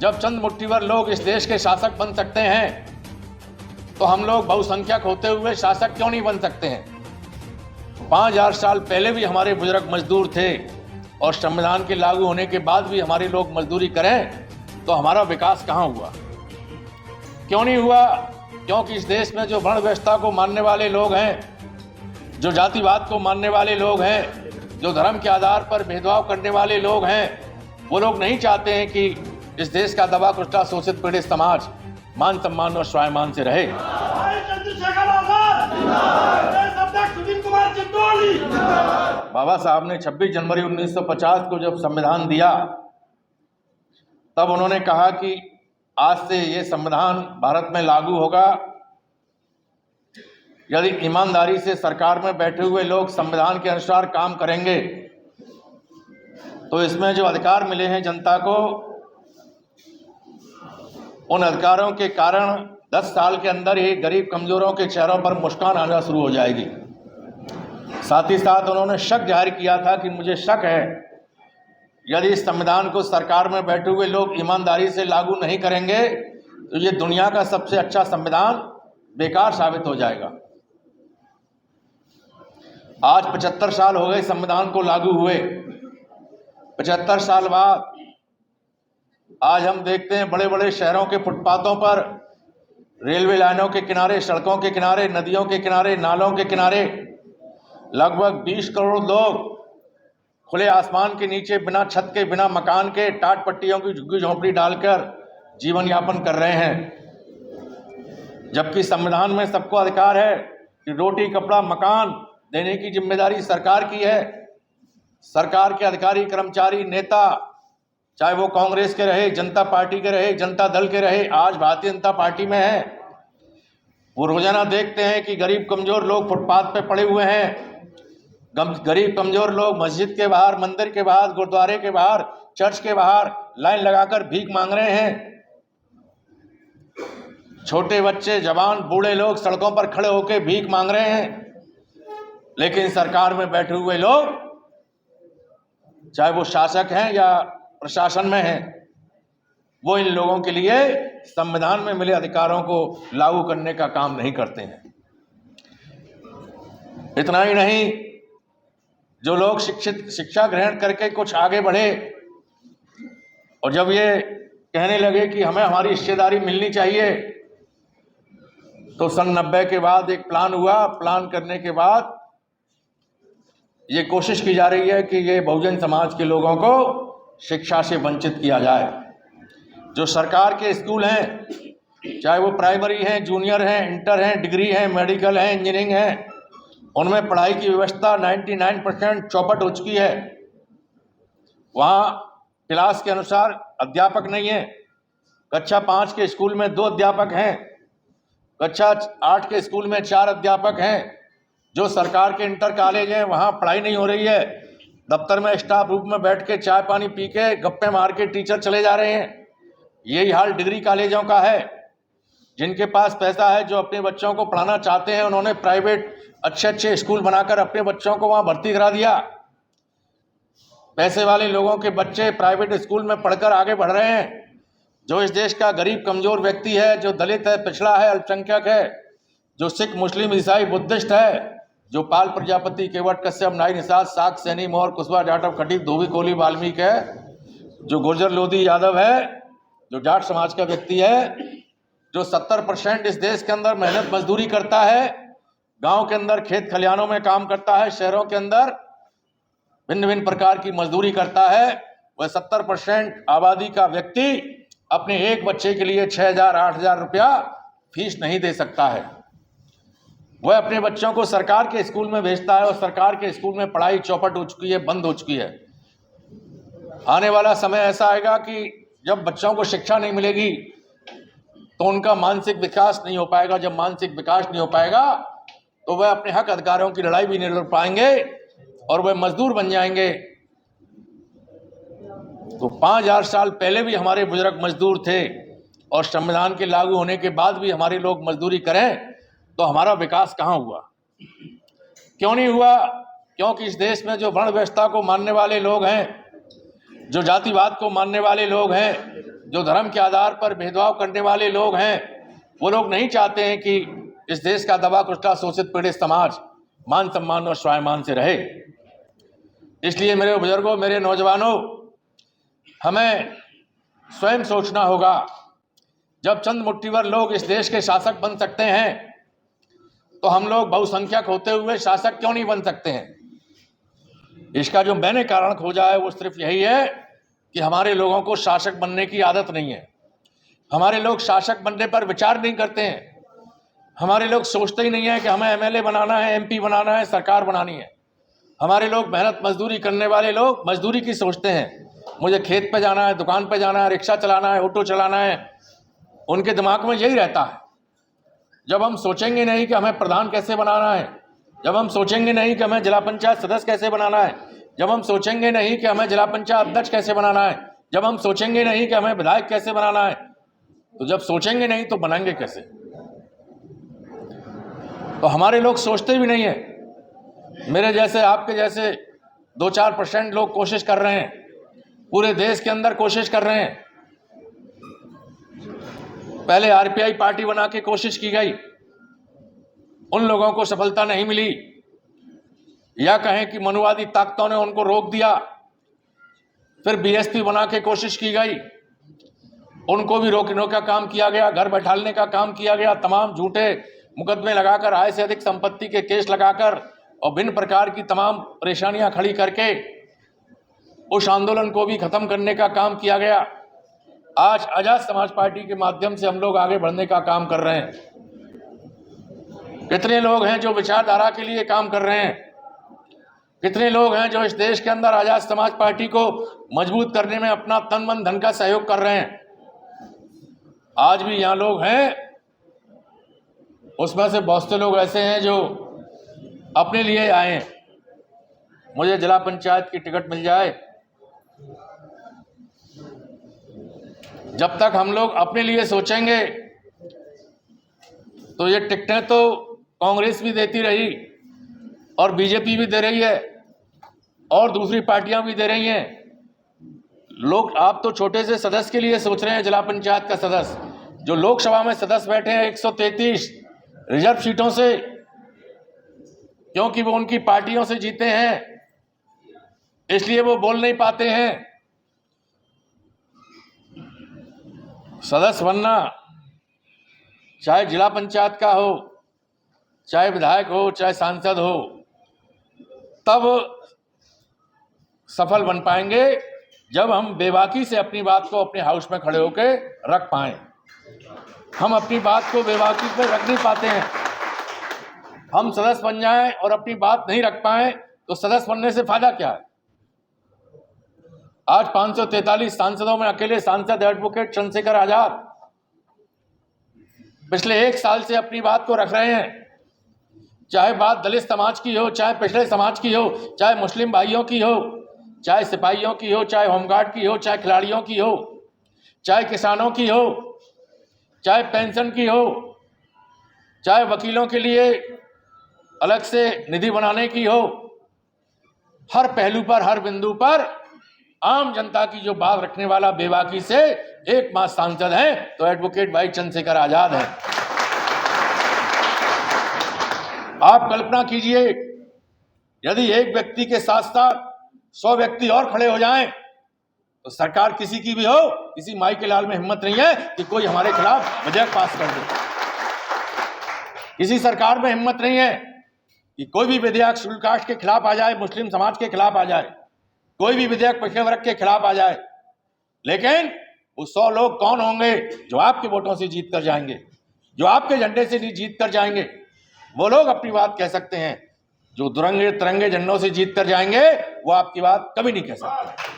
जब चंद मुट्ठीभर लोग इस देश के शासक बन सकते हैं तो हम लोग बहुसंख्यक होते हुए शासक क्यों नहीं बन सकते हैं। 5000 साल पहले भी हमारे बुजुर्ग मजदूर थे और संविधान के लागू होने के बाद भी हमारे लोग मजदूरी करें तो हमारा विकास कहाँ हुआ, क्यों नहीं हुआ? क्योंकि इस देश में जो वर्ण व्यवस्था को मानने वाले लोग हैं, जो जातिवाद को मानने वाले लोग हैं, जो धर्म के आधार पर भेदभाव करने वाले लोग हैं, वो लोग नहीं चाहते हैं कि इस देश का दबा कुचला शोषित पीड़ित समाज मान सम्मान और स्वाभिमान से रहे। बाबा साहब ने 26 जनवरी 1950 को जब संविधान दिया तब उन्होंने कहा कि आज से ये संविधान भारत में लागू होगा यदि ईमानदारी से सरकार में बैठे हुए लोग संविधान के अनुसार काम करेंगे तो इसमें जो अधिकार मिले हैं जनता को, उन अधिकारों के कारण 10 साल के अंदर ही गरीब कमजोरों के चेहरों पर मुस्कान आना शुरू हो जाएगी। साथ ही साथ उन्होंने शक जाहिर किया था कि मुझे शक है यदि इस संविधान को सरकार में बैठे हुए लोग ईमानदारी से लागू नहीं करेंगे तो ये दुनिया का सबसे अच्छा संविधान बेकार साबित हो जाएगा। आज 75 साल हो गए संविधान को लागू हुए। 75 साल बाद आज हम देखते हैं बड़े बड़े शहरों के फुटपाथों पर, रेलवे लाइनों के किनारे, सड़कों के किनारे, नदियों के किनारे, नालों के किनारे लगभग 20 करोड़ लोग खुले आसमान के नीचे बिना छत के, बिना मकान के, टाट पट्टियों की झुग्गी झोंपड़ी डालकर जीवन यापन कर रहे हैं। जबकि संविधान में सबको अधिकार है कि रोटी, कपड़ा, मकान देने की जिम्मेदारी सरकार की है। सरकार के अधिकारी, कर्मचारी, नेता, चाहे वो कांग्रेस के रहे, जनता पार्टी के रहे, जनता दल के रहे, आज भारतीय जनता पार्टी में है, वो रोजाना देखते हैं कि गरीब कमजोर लोग फुटपाथ पे पड़े हुए हैं। गरीब कमजोर लोग मस्जिद के बाहर, मंदिर के बाहर, गुरुद्वारे के बाहर, चर्च के बाहर लाइन लगाकर भीख मांग रहे हैं। छोटे बच्चे, जवान, बूढ़े लोग सड़कों पर खड़े होकर भीख मांग रहे हैं। लेकिन सरकार में बैठे हुए लोग, चाहे वो शासक हैं या प्रशासन में हैं, वो इन लोगों के लिए संविधान में मिले अधिकारों को लागू करने का काम नहीं करते हैं। इतना ही नहीं, जो लोग शिक्षा ग्रहण करके कुछ आगे बढ़े और जब ये कहने लगे कि हमें हमारी हिस्सेदारी मिलनी चाहिए, तो सन 90 के बाद एक प्लान हुआ। प्लान करने के बाद ये कोशिश की जा रही है कि ये बहुजन समाज के लोगों को शिक्षा से वंचित किया जाए। जो सरकार के स्कूल हैं, चाहे वो प्राइमरी हैं, जूनियर हैं, इंटर हैं, डिग्री हैं, मेडिकल हैं, इंजीनियरिंग हैं, उनमें पढ़ाई की व्यवस्था 99% चौपट हो चुकी है। वहाँ क्लास के अनुसार अध्यापक नहीं है। कक्षा 5 के स्कूल में 2 अध्यापक हैं, कक्षा 8 के स्कूल में 4 अध्यापक हैं। जो सरकार के इंटर कॉलेज हैं वहाँ पढ़ाई नहीं हो रही है। दफ्तर में स्टाफ रूम में बैठ के चाय पानी पी के गप्पे मार के टीचर चले जा रहे हैं। यही हाल डिग्री कॉलेजों का है। जिनके पास पैसा है, जो अपने बच्चों को पढ़ाना चाहते हैं, उन्होंने प्राइवेट अच्छे स्कूल बनाकर अपने बच्चों को वहाँ भर्ती करा दिया। पैसे वाले लोगों के बच्चे प्राइवेट स्कूल में पढ़कर आगे बढ़ रहे हैं। जो इस देश का गरीब कमजोर व्यक्ति है, जो दलित है, पिछड़ा है, अल्पसंख्यक है, जो सिख, मुस्लिम, ईसाई, बुद्धिस्ट है, जो पाल प्रजापति, केवट, कश्यप, नाई, निषाद, साक, सैनी, मौर्य, कुशवाहा, जाटव, खटीक, धोबी, कोली, वाल्मीकि है, जो गुर्जर, लोधी, यादव है, जो जाट समाज का व्यक्ति है, जो 70% इस देश के अंदर मेहनत मजदूरी करता है, गांव के अंदर खेत खलिहानों में काम करता है, शहरों के अंदर भिन्न भिन्न प्रकार की मजदूरी करता है, वह 70% आबादी का व्यक्ति अपने एक बच्चे के लिए 6,000 8,000 रुपया फीस नहीं दे सकता है। वह अपने बच्चों को सरकार के स्कूल में भेजता है और सरकार के स्कूल में पढ़ाई चौपट हो चुकी है, बंद हो चुकी है। आने वाला समय ऐसा आएगा कि जब बच्चों को शिक्षा नहीं मिलेगी तो उनका मानसिक विकास नहीं हो पाएगा। जब मानसिक विकास नहीं हो पाएगा तो वह अपने हक अधिकारों की लड़ाई भी नहीं लड़ पाएंगे और वह मजदूर बन जाएंगे। तो 5000 साल पहले भी हमारे बुजुर्ग मजदूर थे और संविधान के लागू होने के बाद भी हमारे लोग मजदूरी करें तो हमारा विकास कहाँ हुआ, क्यों नहीं हुआ? क्योंकि इस देश में जो वर्ण व्यवस्था को मानने वाले लोग हैं, जो जातिवाद को मानने वाले लोग हैं, जो धर्म के आधार पर भेदभाव करने वाले लोग हैं, वो लोग नहीं चाहते हैं कि इस देश का दबा कुचला शोषित पीड़ित समाज मान सम्मान और स्वाभिमान से रहे। इसलिए मेरे बुजुर्गों, मेरे नौजवानों, हमें स्वयं सोचना होगा, जब चंद मुट्ठीभर लोग इस देश के शासक बन सकते हैं तो हम लोग बहुसंख्यक होते हुए शासक क्यों नहीं बन सकते हैं? इसका जो मैंने कारण खोजा है वो सिर्फ यही है कि हमारे लोगों को शासक बनने की आदत नहीं है। हमारे लोग शासक बनने पर विचार नहीं करते हैं। हमारे लोग सोचते ही नहीं है कि हमें एमएलए बनाना है, एमपी बनाना है, सरकार बनानी है। हमारे लोग मेहनत मजदूरी करने वाले लोग मजदूरी की सोचते हैं। मुझे खेत पे जाना है, दुकान पे जाना है, रिक्शा चलाना है, ऑटो चलाना है, उनके दिमाग में यही रहता है। जब हम सोचेंगे नहीं कि हमें प्रधान कैसे बनाना है, जब हम सोचेंगे नहीं कि हमें जिला पंचायत सदस्य कैसे बनाना है, जब हम सोचेंगे नहीं कि हमें जिला पंचायत अध्यक्ष कैसे बनाना है, जब हम सोचेंगे नहीं कि हमें विधायक कैसे बनाना है, तो जब सोचेंगे नहीं तो बनाएंगे कैसे? तो हमारे लोग सोचते भी नहीं है। मेरे जैसे, आपके जैसे 2-4% लोग कोशिश कर रहे हैं, पूरे देश के अंदर कोशिश कर रहे हैं। पहले आरपीआई पार्टी बना के कोशिश की गई, उन लोगों को सफलता नहीं मिली, या कहें कि मनुवादी ताकतों ने उनको रोक दिया। फिर बीएसपी बना के कोशिश की गई, उनको भी रोकने का काम किया गया, घर बैठाने का काम किया गया, तमाम झूठे मुकदमे लगाकर, आय से अधिक संपत्ति के केस लगाकर और भिन्न प्रकार की तमाम परेशानियां खड़ी करके उस आंदोलन को भी खत्म करने का काम किया गया। आज आजाद समाज पार्टी के माध्यम से हम लोग आगे बढ़ने का काम कर रहे हैं। कितने लोग हैं जो विचारधारा के लिए काम कर रहे हैं? कितने लोग हैं जो इस देश के अंदर आजाद समाज पार्टी को मजबूत करने में अपना तन मन धन का सहयोग कर रहे हैं? आज भी यहाँ लोग हैं, उसमें से बहुत से लोग ऐसे हैं जो अपने लिए आए हैं, मुझे जिला पंचायत की टिकट मिल जाए। जब तक हम लोग अपने लिए सोचेंगे तो ये टिकटें तो कांग्रेस भी देती रही और बीजेपी भी दे रही है और दूसरी पार्टियां भी दे रही हैं। लोग, आप तो छोटे से सदस्य के लिए सोच रहे हैं, जिला पंचायत का सदस्य। जो लोकसभा में सदस्य बैठे हैं 133 रिजर्व सीटों से, क्योंकि वो उनकी पार्टियों से जीते हैं, इसलिए वो बोल नहीं पाते हैं। सदस्य बनना, चाहे जिला पंचायत का हो, चाहे विधायक हो, चाहे सांसद हो, तब सफल बन पाएंगे जब हम बेबाकी से अपनी बात को अपने हाउस में खड़े होकर रख पाएं। हम अपनी बात को बेबाकी पे रख नहीं पाते हैं। हम सदस्य बन जाएं और अपनी बात नहीं रख पाएं तो सदस्य बनने से फायदा क्या है? आज 543 सांसदों में अकेले सांसद एडवोकेट चंद्रशेखर आजाद पिछले 1 साल से अपनी बात को रख रहे हैं। चाहे बात दलित समाज की हो, चाहे पिछड़े समाज की हो, चाहे मुस्लिम भाइयों की हो, चाहे सिपाहियों की हो, चाहे होमगार्ड की हो, चाहे खिलाड़ियों की हो, चाहे किसानों की हो, चाहे पेंशन की हो, चाहे वकीलों के लिए अलग से निधि बनाने की हो, हर पहलू पर, हर बिंदु पर आम जनता की जो बात रखने वाला बेबाकी से एकमात्र सांसद है तो एडवोकेट भाई चंद्रशेखर आजाद है। आप कल्पना कीजिए, यदि एक व्यक्ति के साथ साथ 100 व्यक्ति और खड़े हो जाएं तो सरकार किसी की भी हो, किसी माई के लाल में हिम्मत नहीं है कि कोई हमारे खिलाफ विधेयक पास कर दे। किसी सरकार में हिम्मत नहीं है कि कोई भी विधेयक शेड्यूल कास्ट के खिलाफ आ जाए, मुस्लिम समाज के खिलाफ आ जाए, कोई भी विधेयक पिछड़े वर्ग के खिलाफ आ जाए। लेकिन वो 100 लोग कौन होंगे जो आपके वोटों से जीत कर जाएंगे, जो आपके झंडे से नहीं जीत कर जाएंगे? वो लोग अपनी बात कह सकते हैं। जो दुरंगे तिरंगे झंडों से जीत कर जाएंगे वो आपकी बात कभी नहीं कह सकते।